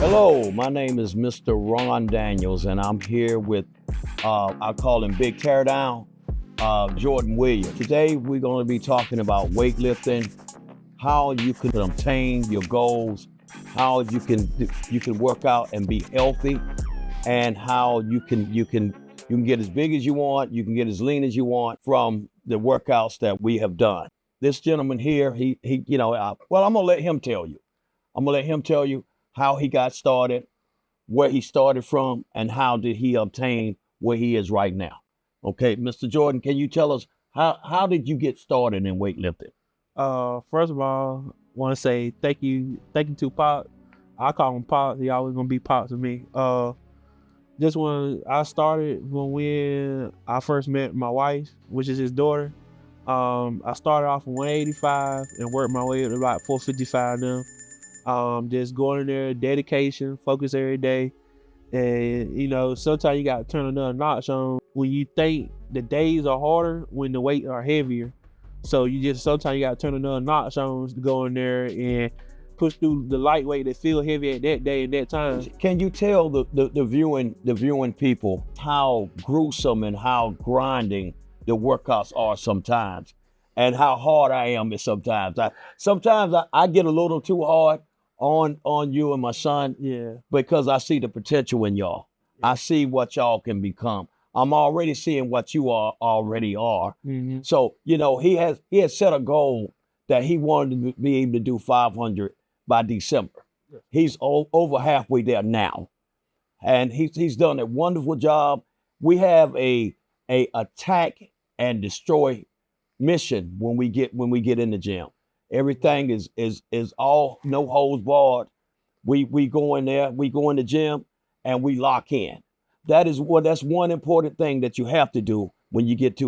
Hello, my name is Mr. Ron Daniels, and I'm here with, I call him Big Teardown, Jordan Williams. Today, we're going to be talking about weightlifting, how you can obtain your goals, how you can work out and be healthy, and how you can get as big as you want, you can get as lean as you want from the workouts that we have done. This gentleman here, well, I'm gonna let him tell you. I'm gonna let him tell you how he got started, where he started from, and how did he obtain where he is right now. Okay, Mr. Jordan, can you tell us how did you get started in weightlifting? First of all, want to say thank you to Pop. I call him Pop. He always gonna be Pop to me. Just when I started when I first met my wife, which is his daughter. I started off at 185 and worked my way up to about 455 now. Just going in there, dedication, focus every day. And sometimes you gotta turn another notch on when you think the days are harder when the weight are heavier. So sometimes you gotta turn another notch on to go in there and push through the lightweight that feel heavy at that day and that time. Can you tell the viewing people how gruesome and how grinding the workouts are sometimes, and how hard I am sometimes. I get a little too hard on you and my son. Yeah. Because I see the potential in y'all. I see what y'all can become. I'm already seeing what you already are. Mm-hmm. So, he has set a goal that he wanted to be able to do 500 by December. Yeah. He's over halfway there now. And he's done a wonderful job. We have a attack and destroy mission when we get in the gym. Everything is all no holds barred. We go in there, we go in the gym, and we lock in. That's one important thing that you have to do when you get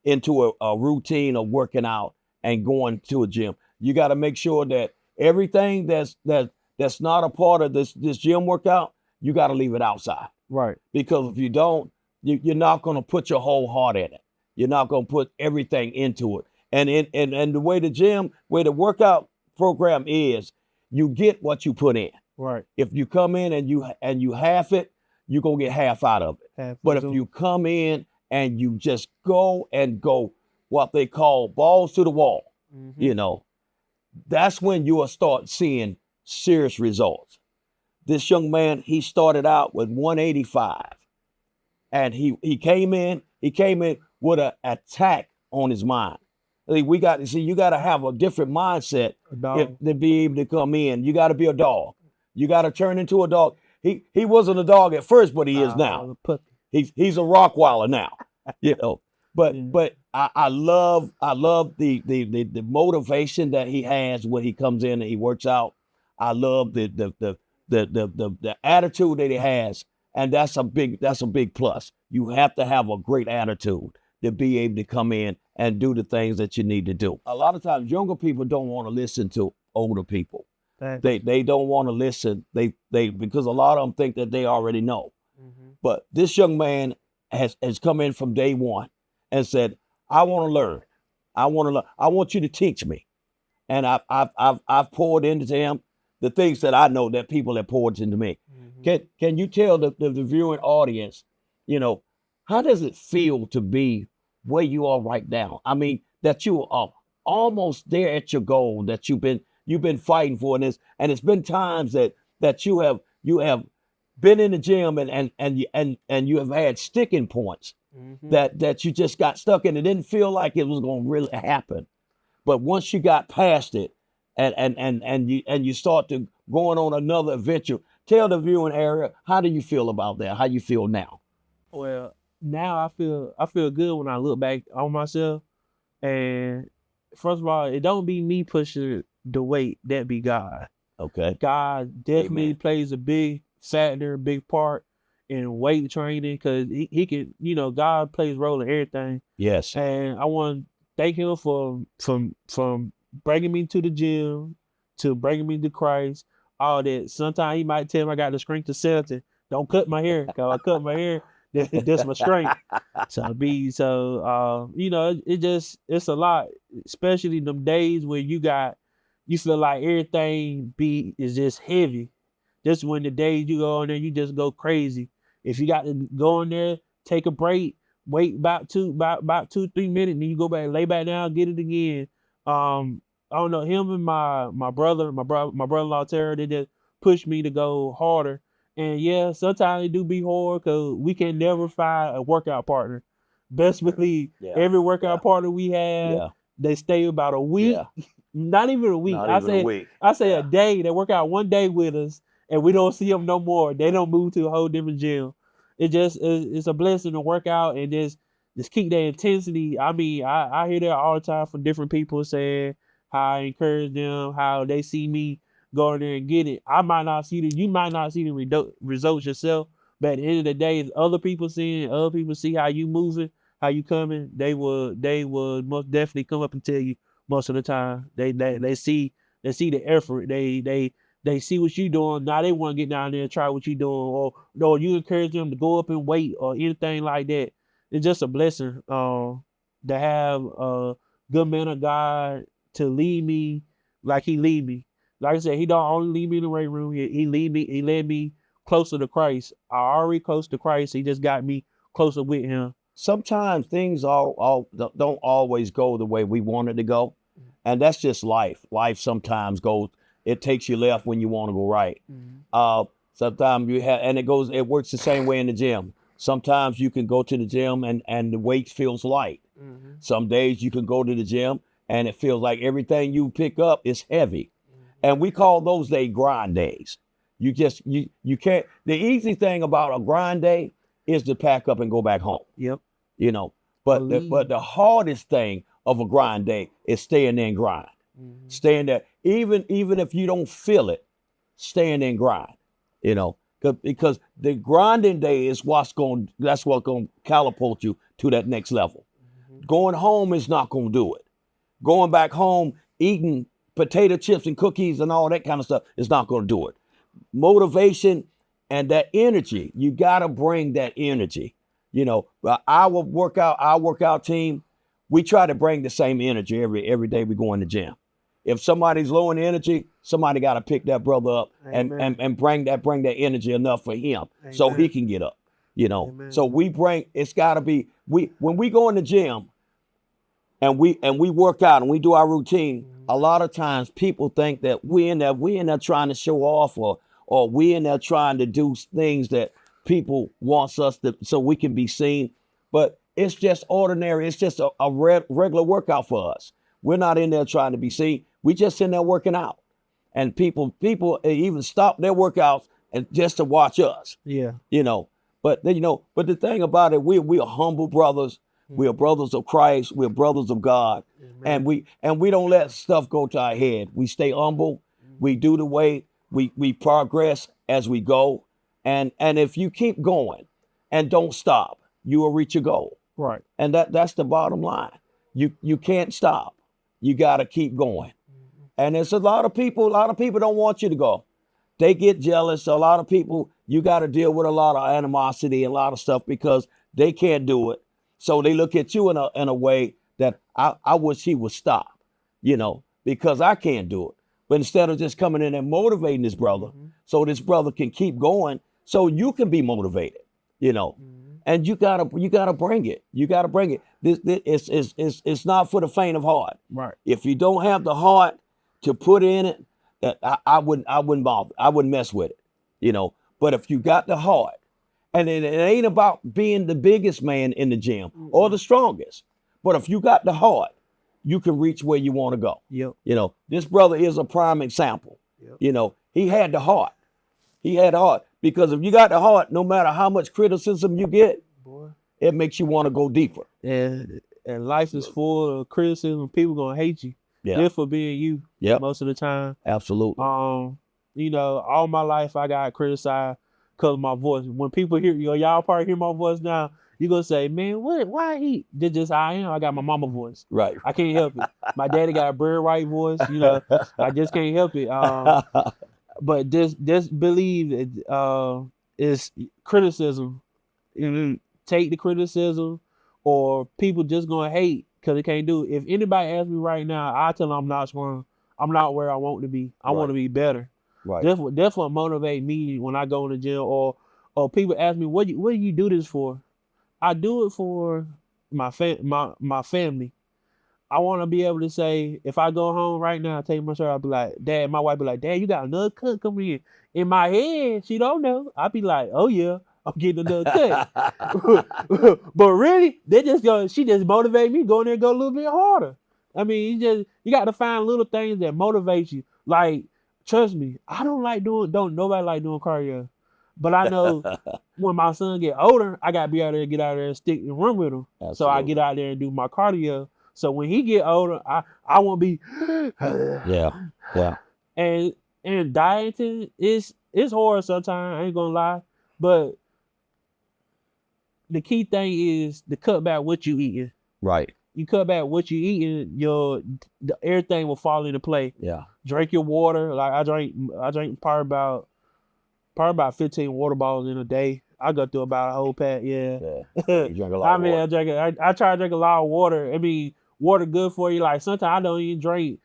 into a routine of working out and going to a gym. You got to make sure that everything that's not a part of this gym workout, you got to leave it outside. Right. Because if you don't, you're not going to put your whole heart in it. You're not going to put everything into it. And the way the workout program is, you get what you put in. Right. If you come in and you half it, you're gonna get half out of it. But if you come in and you just go what they call balls to the wall, mm-hmm. That's when you will start seeing serious results. This young man, he started out with 185, and he came in with an attack on his mind. You got to have a different mindset to be able to come in. You got to be a dog. You got to turn into a dog. He wasn't a dog at first, but he is now. He's a Rottweiler now. But I love the motivation that he has when he comes in and he works out. I love the attitude that he has, and that's a big plus. You have to have a great attitude to be able to come in and do the things that you need to do. A lot of times, younger people don't want to listen to older people. They don't want to listen. They because a lot of them think that they already know. Mm-hmm. But this young man has come in from day one and said, "I want to learn. I want to learn. I want you to teach me." And I've poured into him the things that I know that people have poured into me. Mm-hmm. Can you tell the viewing audience, how does it feel to be where you are right now? I mean, that you are almost there at your goal that you've been fighting for, and it's been times that you have been in the gym and you have had sticking points. Mm-hmm. that you just got stuck in. It didn't feel like it was going to really happen, but once you got past it and you start to going on another adventure, tell the viewing area, how do you feel about that? How you feel now? Well, now I feel good when I look back on myself. And first of all, it don't be me pushing the weight, that be God. Okay. God definitely Amen. plays a big factor, big part in weight training, because he can, God plays a role in everything. Yes. And I want to thank him from bringing me to the gym, to bringing me to Christ, all that. Sometimes he might tell me I got the strength to 70. Don't cut my hair, because I cut my hair. That's my strength. It's a lot, especially them days where you feel like everything is just heavy. Just when the days you go in there, you just go crazy. If you got to go in there, take a break, wait about 2-3 minutes, then you go back, lay back down, get it again. I don't know, him and my brother-in-law Terry, they just push me to go harder. And yeah, sometimes it do be hard because we can never find a workout partner. Best believe Yeah. every workout Yeah. partner we have, Yeah. they stay about a week, Yeah. not even a week. Not I even a say week. a Yeah. day. They work out one day with us, and we don't see them no more. They don't move to a whole different gym. It's a blessing to work out and just keep that intensity. I mean, I hear that all the time from different people saying how I encourage them, how they see me go in there and get it. I might not see you might not see the results yourself, but at the end of the day, if other people seeing, other people see how you moving, how you coming, they would most definitely come up and tell you most of the time. They see the effort. They see what you doing. Now they want to get down there and try what you doing, or you encourage them to go up and wait or anything like that. It's just a blessing to have a good man of God to lead me like he lead me. Like I said, he don't only lead me in the weight room. He led me closer to Christ. I already close to Christ. He just got me closer with him. Sometimes things all don't always go the way we want it to go, and that's just life. Life sometimes goes. It takes you left when you want to go right. Sometimes it works the same way in the gym. Sometimes you can go to the gym and the weight feels light. Some days you can go to the gym and it feels like everything you pick up is heavy. And we call those days grind days. You can't. The easy thing about a grind day is to pack up and go back home. Yep. You know, but the hardest thing of a grind day is staying there and grind. Staying there, even if you don't feel it, staying there and grind. You know, because the grinding day is what's going to catapult you to that next level. Going home is not going to do it. Going back home, eating potato chips and cookies and all that kind of stuff is not going to do it. Motivation and that energy, you got to bring that energy. You know, our workout team, we try to bring the same energy every day we go in the gym. If somebody's low in energy, somebody got to pick that brother up and bring that energy enough for him so he can get up. You know, so it's got to be when we go in the gym and we work out and we do our routine. A lot of times people think that we in there trying to show off or we in there trying to do things that people wants us to so we can be seen. But it's just ordinary. It's just a regular workout for us. We're not in there trying to be seen. We just in there working out. And people even stop their workouts and just to watch us. Yeah. You know. But the thing about it, we are humble brothers. We are brothers of Christ. We're brothers of God. Amen. And we don't let stuff go to our head. We stay humble. We do the way we progress as we go. And if you keep going and don't stop, you will reach your goal. Right. And that's the bottom line. You can't stop. You got to keep going. And there's a lot of people don't want you to go. They get jealous. A lot of people, you got to deal with a lot of animosity and a lot of stuff because they can't do it. So they look at you in a way that I wish he would stop, you know, because I can't do it. But instead of just coming in and motivating this brother, so this brother can keep going, so you can be motivated, you know. And you gotta bring it. You gotta bring it. It's not for the faint of heart. Right. If you don't have the heart to put in it, I wouldn't bother. I wouldn't mess with it, you know. But if you got the heart, and it ain't about being the biggest man in the gym or the strongest, but if you got the heart, you can reach where you want to go. Yep. You know, this brother is a prime example. Yep. You know, he had the heart. He had the heart. Because if you got the heart, no matter how much criticism you get, boy, it makes you want to go deeper. And life is full of criticism. People gonna hate you just for being you. Most of the time. Absolutely. You know, all my life I got criticized because of my voice. When people hear y'all probably hear my voice now, you gonna say, man, why he? That's just how I am. I got my mama voice. Right. I can't help it. My daddy got a bird right voice. You know, I just can't help it. But just believe that it's criticism. You know, take the criticism, or people just gonna hate because they can't do it. If anybody asks me right now, I tell them I'm not strong. I'm not where I want to be. I want to be better. Right. That's what motivate me when I go in the gym, or people ask me, what do you do this for? I do it for my family. I want to be able to say, if I go home right now, take my shirt, I'll be like, Dad, my wife be like, Dad, you got another cut coming in. In my head, she don't know. I'll be like, oh yeah, I'm getting another cut. But really, she just motivate me, go in there and go a little bit harder. I mean, you got to find little things that motivate you. Like, trust me, don't nobody like doing cardio. But I know when my son get older, I gotta be out there, get out there and stick and run with him. Absolutely. So I get out there and do my cardio. So when he get older, I won't be Yeah. and dieting is hard sometimes, I ain't gonna lie. But the key thing is to cut back what you eating. Right. You cut back what you eating, everything will fall into play. Yeah. Drink your water. Like I drink probably about 15 water bottles in a day. I go through about a whole pack. Yeah. You drink a lot of water. I try to drink a lot of water. I mean, water good for you. Like sometimes I don't even drink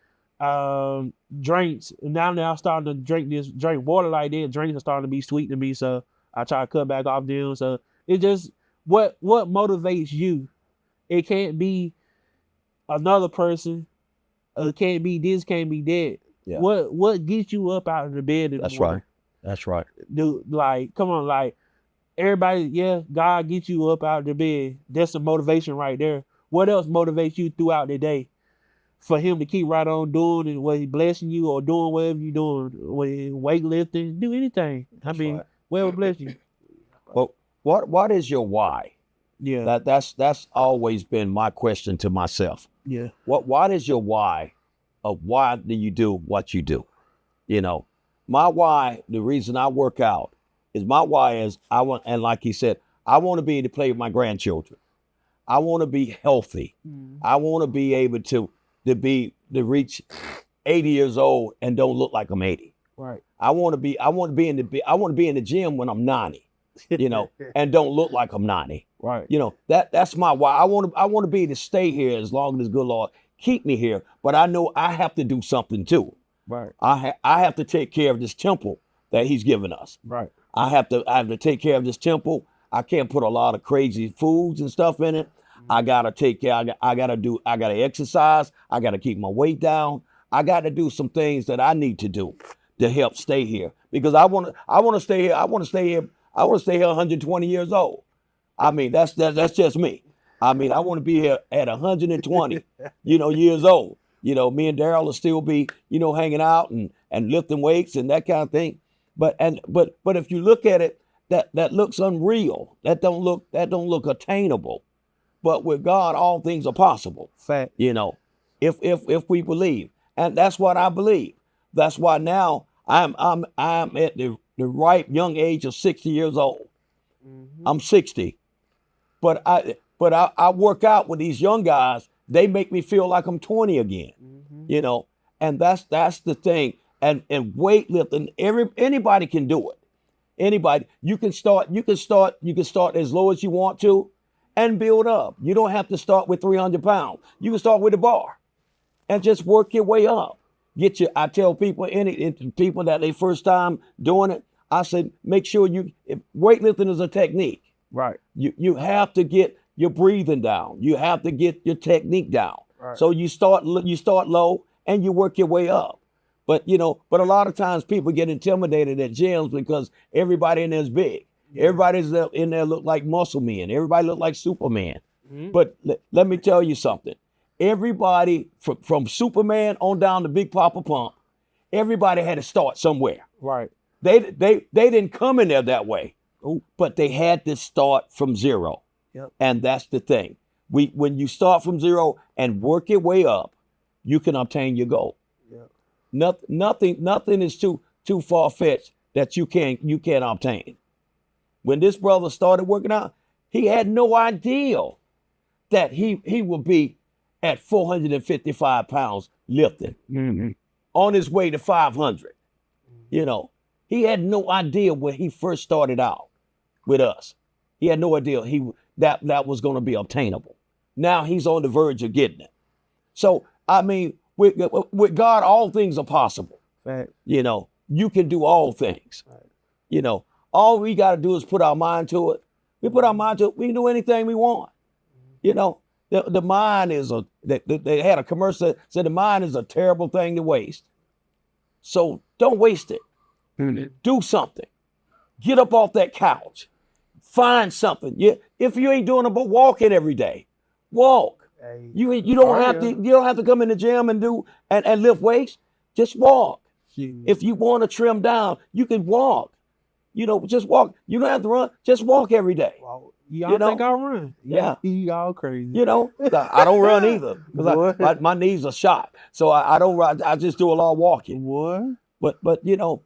drinks. Now I'm starting to drink water like that. Drinks are starting to be sweet to me, so I try to cut back off them. So it's just what motivates you. It can't be another person. It can't be this, can't be that. Yeah. What gets you up out of the bed in the morning? That's right. Dude, like, come on, like, everybody, yeah, God gets you up out of the bed. That's a motivation right there. What else motivates you throughout the day? For him to keep right on doing and what he blessing you or doing whatever you're doing, weightlifting, do anything. Whatever bless you. Well, what is your why? Yeah. That's always been my question to myself. Yeah. What is your why of why do you do what you do? You know, my why, the reason I work out is I want, and like he said, I want to be able to play with my grandchildren. I want to be healthy. I want to be able to reach 80 years old and don't look like I'm 80. Right. I want to be in the gym when I'm 90, and don't look like I'm 90. Right. That's my why. I want to be able to stay here as long as good Lord keep me here, but I know I have to do something too. Right. I have to take care of this temple that he's given us. Right. I have to take care of this temple. I can't put a lot of crazy foods and stuff in it. I gotta take care. I gotta exercise. I gotta keep my weight down. I gotta do some things that I need to do to help stay here because I want to stay here. I want to stay here 120 years old. I mean, that's just me. I mean, I want to be here at 120, years old. Me and Darryl will still be, hanging out and lifting weights and that kind of thing. But if you look at it, that looks unreal. That don't look attainable. But with God, all things are possible. Fact. If we believe, and that's what I believe. That's why now I'm at the ripe young age of 60 years old. Mm-hmm. I'm 60, but I work out with these young guys. They make me feel like I'm 20 again. Mm-hmm. And that's the thing. And weightlifting, anybody can do it. Anybody, you can start as low as you want to and build up. You don't have to start with 300 pounds. You can start with a bar and just work your way up. I tell people, people that they first time doing it, I said, make sure weightlifting is a technique. Right. You have to get your breathing down. You have to get your technique down. Right. So you start low and you work your way up. But a lot of times people get intimidated at gyms because everybody in there is big. Yeah. Everybody's in there look like muscle men. Everybody look like Superman. Mm-hmm. But let me tell you something. Everybody from Superman on down to Big Papa Pump, everybody had to start somewhere. Right. They didn't come in there that way. Ooh. But they had to start from zero. Yep. And that's the thing. When you start from zero and work your way up, you can obtain your goal. Yep. Nothing is too far-fetched that you can't obtain. When this brother started working out, he had no idea that he would be at 455 pounds lifting on his way to 500. He had no idea when he first started out with us. He had no idea that was going to be obtainable. Now he's on the verge of getting it. So, I mean, with God, all things are possible. Fact. you can do all things. Right. You know, all we got to do is put our mind to it. We put our mind to it, we can do anything we want. You know, the mind is they had a commercial that said the mind is a terrible thing to waste. So don't waste it. Do something. Get up off that couch. Find something. If you ain't doing it but walking every day, walk. Hey, You don't have to come in the gym and do and lift weights. Just walk. shoot. If you want to trim down, you can walk. You know, just walk. You don't have to run. Just walk every day. Well, y'all think I run? Yeah. Y'all crazy. You know, I don't run either because Boy. my knees are shot. So I don't run. I just do a lot of walking. What? But you know,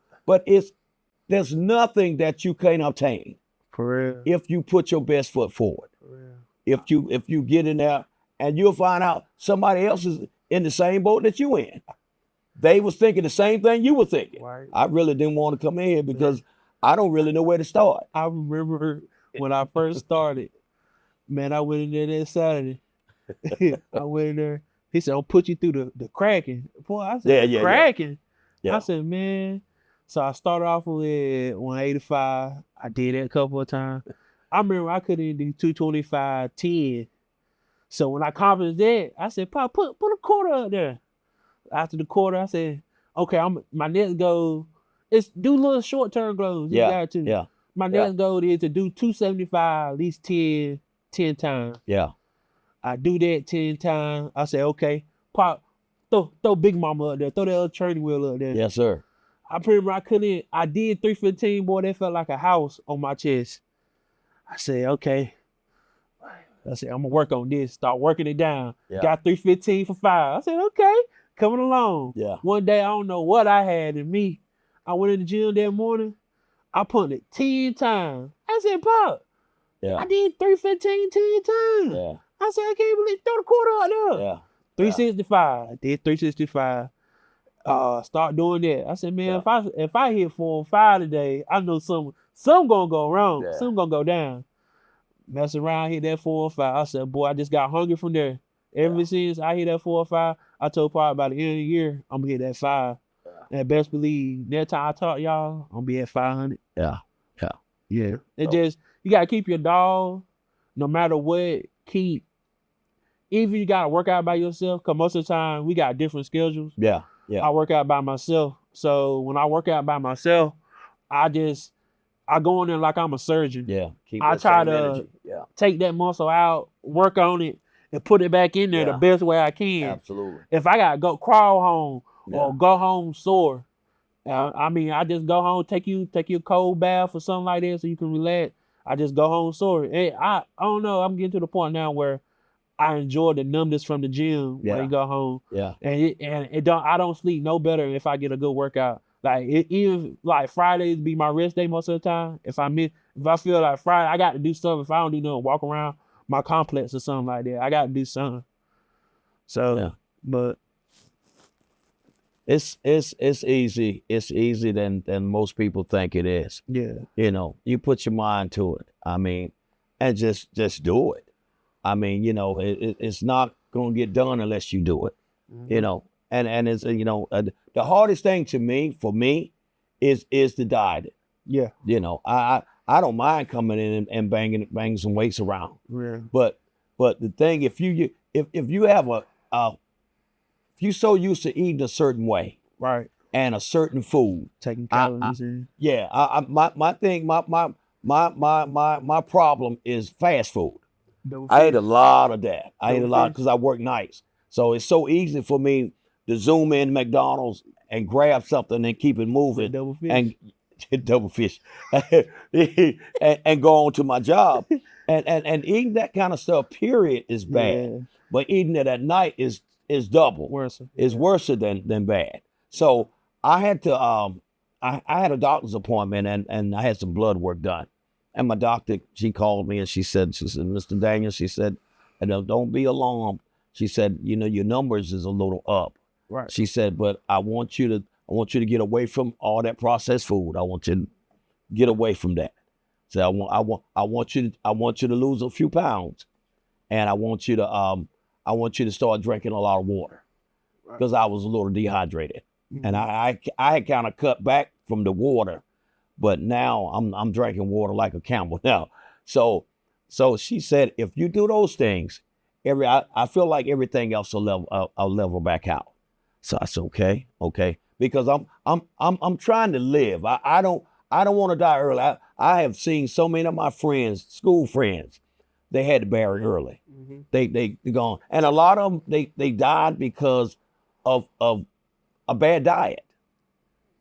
there's nothing that you can't obtain For real. if you put your best foot forward. For real. If you get in there, and you'll find out somebody else is in the same boat that you in. They was thinking the same thing you were thinking. Right. I really didn't want to come in here because I don't really know where to start. I remember when I first started, man, I went in there that Saturday. I went in there. He said, I'll put you through the cracking. Boy, I said, Yeah. cracking? Yeah. I said, man. So I started off with 185. I did it a couple of times. I remember I couldn't do 225, 10. So when I accomplished that, I said, Pop, put a quarter up there. After the quarter, I said, okay, my next goal is do little short-term goals. You got to. Yeah. My next goal is to do 275 at least 10 times. Yeah. I do that 10 times. I say, okay, Pop, throw Big Mama up there. Throw that other training wheel up there. Yes, sir. I did 315, boy, that felt like a house on my chest. I said, okay. I said, I'm going to work on this. Start working it down. Yeah. Got 315 for 5. I said, okay, coming along. Yeah. One day, I don't know what I had in me. I went in the gym that morning. I punted 10 times. I said, Pop, Yeah. I did 315 10 times. Yeah. I said, I can't believe, throw the quarter out there. Yeah. 365. I did 365. Start doing that. I said, man, if I hit 4 or 5 today, I know some gonna go wrong. Yeah. Some gonna go down. Mess around, hit that 4 or 5. I said, boy, I just got hungry from there. Ever since I hit that 4 or 5, I told Pop by the end of the year, I'm gonna hit that 5. And best believe, next time I talk y'all, I'm gonna be at 500. Yeah. Yeah. It just, you gotta keep your dog, no matter what, even you gotta work out by yourself, because most of the time we got different schedules. Yeah. I work out by myself. So when I work out by myself, I go in there like I'm a surgeon. Yeah. Keep I that try same to energy. Yeah. take that muscle out, work on it, and put it back in there the best way I can. Absolutely. If I gotta go crawl home or Yeah. go home sore, I just go home, take you a cold bath or something like that so you can relax. I just go home sore. Hey, I don't know. I'm getting to the point now where I enjoy the numbness from the gym when you go home. Yeah. And I don't sleep no better if I get a good workout. Like even like Fridays be my rest day most of the time. If I feel like Friday, I got to do something. If I don't do nothing, walk around my complex or something like that. I got to do something. So, but it's easy. It's easier than most people think it is. yeah, You know, you put your mind to it. I mean, and just do it. I mean, you know, it's not gonna get done unless you do it. You know, and it's you know the hardest thing for me is the diet. yeah, You know, I don't mind coming in and banging some weights around, yeah, but the thing if you have if you so used to eating a certain way right. and a certain food, Taking calories in. yeah, my problem is fast food. I ate a lot of that. I ate a lot because I work nights. So it's so easy for me to zoom in McDonald's and grab something and keep it moving. Double fish. And double fish. and go on to my job. And eating that kind of stuff, period, is bad. Yeah. But eating it at night is double. Worse. Is worse than bad. So I had to I had a doctor's appointment and I had some blood work done. And my doctor, she called me and she said, Mr. Daniel, she said, don't be alarmed. She said, you know, your numbers is a little up. Right. She said, but I want you to get away from all that processed food. I want you to get away from that. So I want you to lose a few pounds, and I want you to start drinking a lot of water, because I was a little dehydrated, and I had kind of cut back from the water, but now I'm drinking water like a camel now. So she said, if you do those things, I feel like everything else will level back out. So I said, okay, because I'm trying to live. I don't want to die early. I have seen so many of my friends, school friends, they had to bury early. Mm-hmm. They gone, and a lot of them they died because of a bad diet,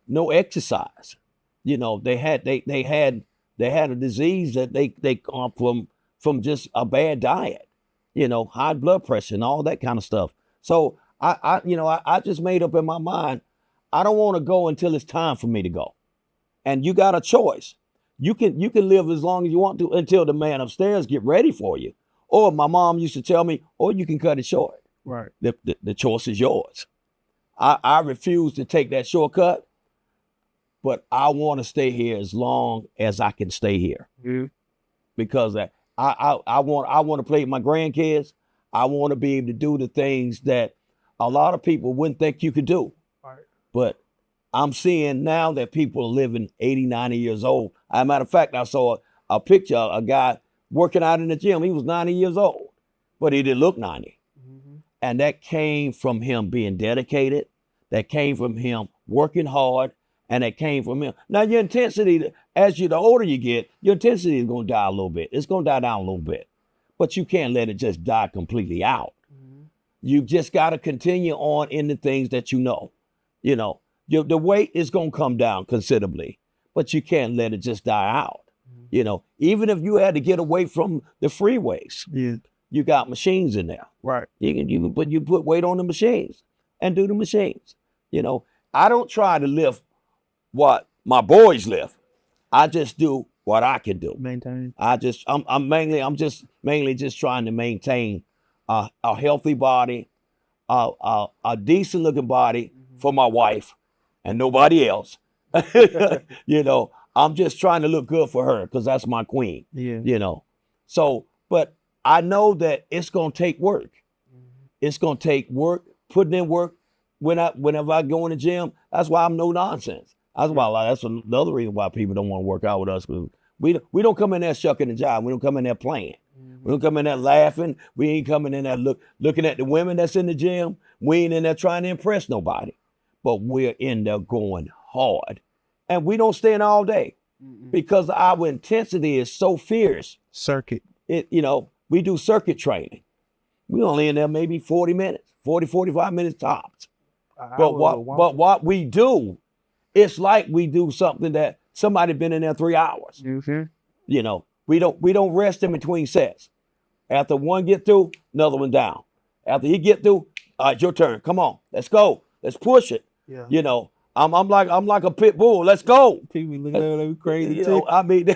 no exercise. You know, they had a disease that they come from just a bad diet. You know, high blood pressure and all that kind of stuff. So I just made up in my mind, I don't want to go until it's time for me to go. And you got a choice. You can live as long as you want to until the man upstairs get ready for you. Or my mom used to tell me, or you can cut it short. Right. The choice is yours. I refuse to take that shortcut, but I want to stay here as long as I can stay here. Mm-hmm. Because I want to play with my grandkids. I want to be able to do the things that a lot of people wouldn't think you could do. Right. But I'm seeing now that people are living 80, 90 years old. As a matter of fact, I saw a picture of a guy working out in the gym. He was 90 years old, but he didn't look 90. Mm-hmm. And that came from him being dedicated. That came from him working hard. And that came from him. Now, your intensity, the older you get, your intensity is going to die a little bit. It's going to die down a little bit. But you can't let it just die completely out. Mm-hmm. You just got to continue on in the things that you know. You know, the weight is going to come down considerably, but you can't let it just die out. Mm-hmm. You know, even if you had to get away from the freeways, you got machines in there. Right. You put weight on the machines and do the machines. You know, I don't try to lift what my boys lift. I just do what I can do. Maintain. I'm mainly just trying to maintain a healthy body, a decent looking body for my wife and nobody else. You know, I'm just trying to look good for her because that's my queen. Yeah. You know, so but I know that it's gonna take work. Mm-hmm. It's gonna take work, putting in work. Whenever I go in the gym, that's why I'm no nonsense. That's another reason why people don't want to work out with us. We don't come in there shucking and jiving. We don't come in there playing. Mm-hmm. We don't come in there laughing. We ain't coming in there looking at the women that's in the gym. We ain't in there trying to impress nobody. But we're in there going hard. And we don't stay in all day. Mm-hmm. Because our intensity is so fierce. Circuit. We do circuit training. We only in there maybe 40 minutes, 45 minutes tops. But what we do, it's like we do something that somebody been in there 3 hours. Mm-hmm. You know, we don't rest in between sets. After one get through, another one down. After he get through, all right, your turn. Come on, let's go. Let's push it. Yeah. You know, I'm like a pit bull. Let's go. People looking at me crazy. You know, I mean,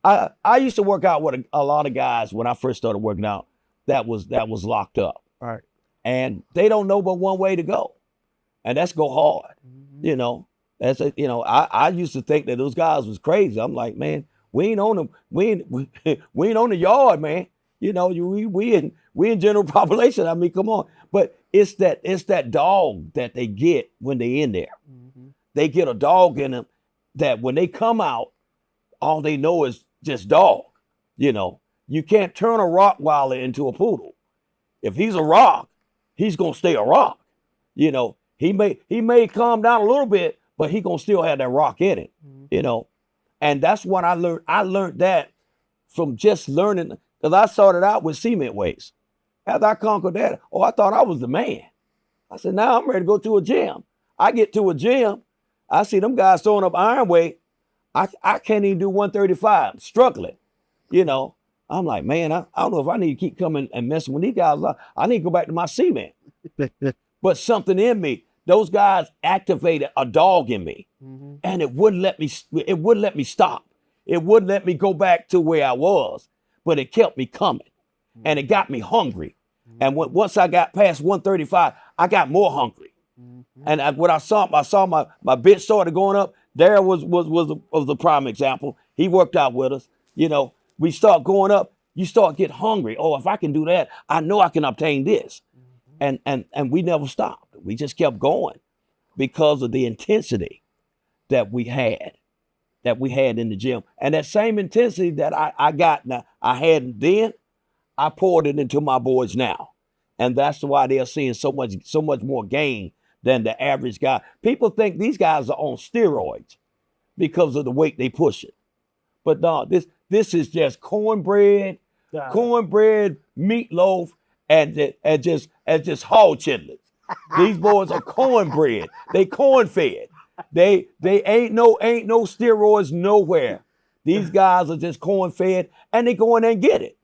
I used to work out with a lot of guys when I first started working out that was locked up. All right. And they don't know but one way to go. And that's go hard. Mm-hmm. You know, I used to think that those guys was crazy. I'm like, man, we ain't on the yard, man. You know, we in general population. I mean, come on. But it's that dog that they get when they in there. Mm-hmm. They get a dog in them that when they come out, all they know is just dog. You know, you can't turn a Rottweiler into a poodle. If he's a rock, he's gonna stay a rock. You know, he may calm down a little bit, but he gonna still have that rock in it. Mm-hmm. You know, and that's what I learned. I learned that from just learning, because I started out with cement weights. After I conquered that, I thought I was the man. I said, now I'm ready to go to a gym. I get to a gym, I see them guys throwing up iron weight. I can't even do 135. I'm struggling. You know, I'm like, man, I don't know if I need to keep coming and messing with these guys. I need to go back to my cement. But something in me, those guys activated a dog in me. Mm-hmm. And it wouldn't let me stop. It wouldn't let me go back to where I was, but it kept me coming. Mm-hmm. And it got me hungry. Mm-hmm. And once I got past 135, I got more hungry. Mm-hmm. And when I saw my bitch started going up. Darryl was the prime example. He worked out with us. You know, we start going up. You start getting hungry. Oh, if I can do that, I know I can obtain this. Mm-hmm. And we never stopped. We just kept going because of the intensity that we had in the gym. And that same intensity that I got now, I had then, I poured it into my boys now. And that's why they're seeing so much more gain than the average guy. People think these guys are on steroids because of the weight they push it. But no, this is just cornbread, meatloaf, and just hog chitlins. These boys are cornbread. They corn fed. They ain't no steroids nowhere. These guys are just corn fed, and they go in there and get it.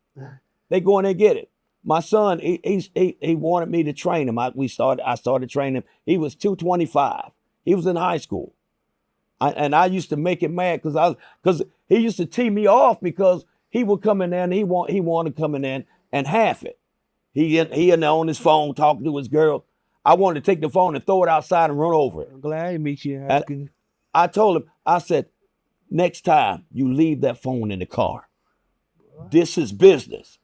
They go in there and get it. My son, he wanted me to train him. I started training him. He was 225. He was in high school. I used to make him mad because he used to tee me off because he would come in there and he wanted to come in there and half it. He in there on his phone talking to his girl. I wanted to take the phone and throw it outside and run over it. I'm glad I meet you in high school. I told him, I said, next time you leave that phone in the car. This is business.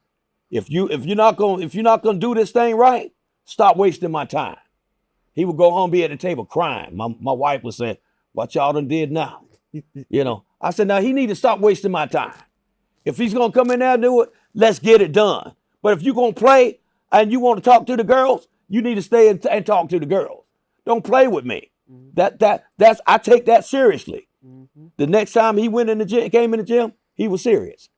If you're not gonna do this thing right, stop wasting my time. He would go home, be at the table crying. My wife was saying, what y'all done did now? I said, now he need to stop wasting my time. If he's gonna come in there and do it, let's get it done. But if you're gonna play and you want to talk to the girls, you need to stay and talk to the girls. Don't play with me. That's I take that seriously. The next time he went in the gym, came in the gym, he was serious.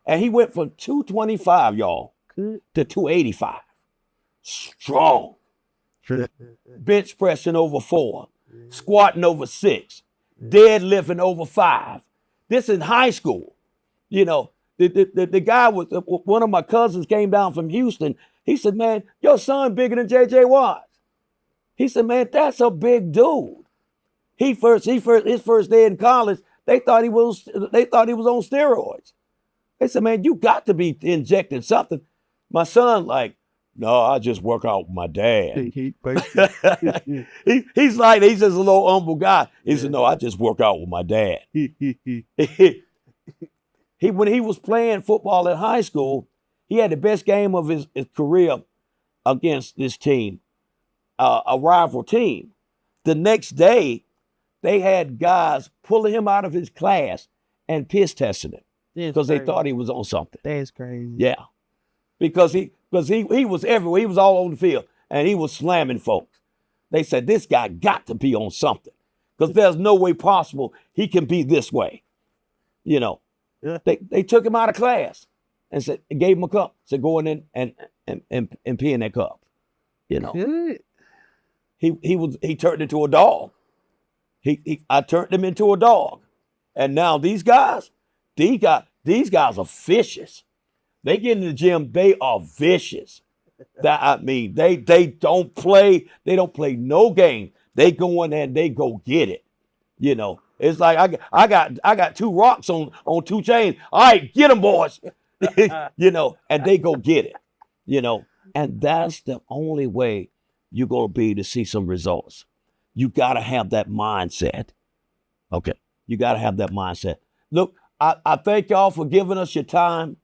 And he went from 225, y'all, to 285. Strong. Bench pressing over 4, squatting over 6, deadlifting over 5. This in high school. The guy was one of my cousins came down from Houston. He said, man, your son bigger than J.J. Watt. He said, man, that's a big dude. His first day in college, they thought he was on steroids. They said, man, you got to be injecting something. My son, like, no, I just work out with my dad. He's just a little humble guy. He said, no, I just work out with my dad. When he was playing football in high school, he had the best game of his career against this team, a rival team. The next day, they had guys pulling him out of his class and piss testing him because they thought he was on something. That's crazy. Yeah, because he was everywhere. He was all over the field, and he was slamming folks. They said, this guy got to be on something because there's no way possible he can be this way. Yeah. They took him out of class and gave him a cup. Said, go in and pee in that cup. Good. He turned into a dog. I turned him into a dog. And now these guys are vicious. They get in the gym, they are vicious. They don't play no game. They go in there and they go get it. It's like I got 2 rocks on 2 chains. All right, get them, boys. And they go get it. And that's the only way you're gonna be to see some results. You gotta have that mindset. Okay, you gotta have that mindset. Look, I thank y'all for giving us your time.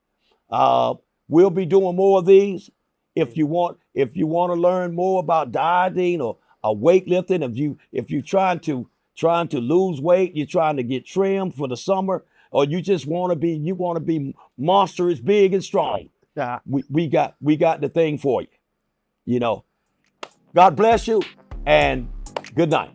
We'll be doing more of these. If you want to learn more about dieting or weightlifting, if you're trying to lose weight, you're trying to get trimmed for the summer, or you just want to be monstrous, big and strong. Yeah. We got the thing for you. God bless you and good night.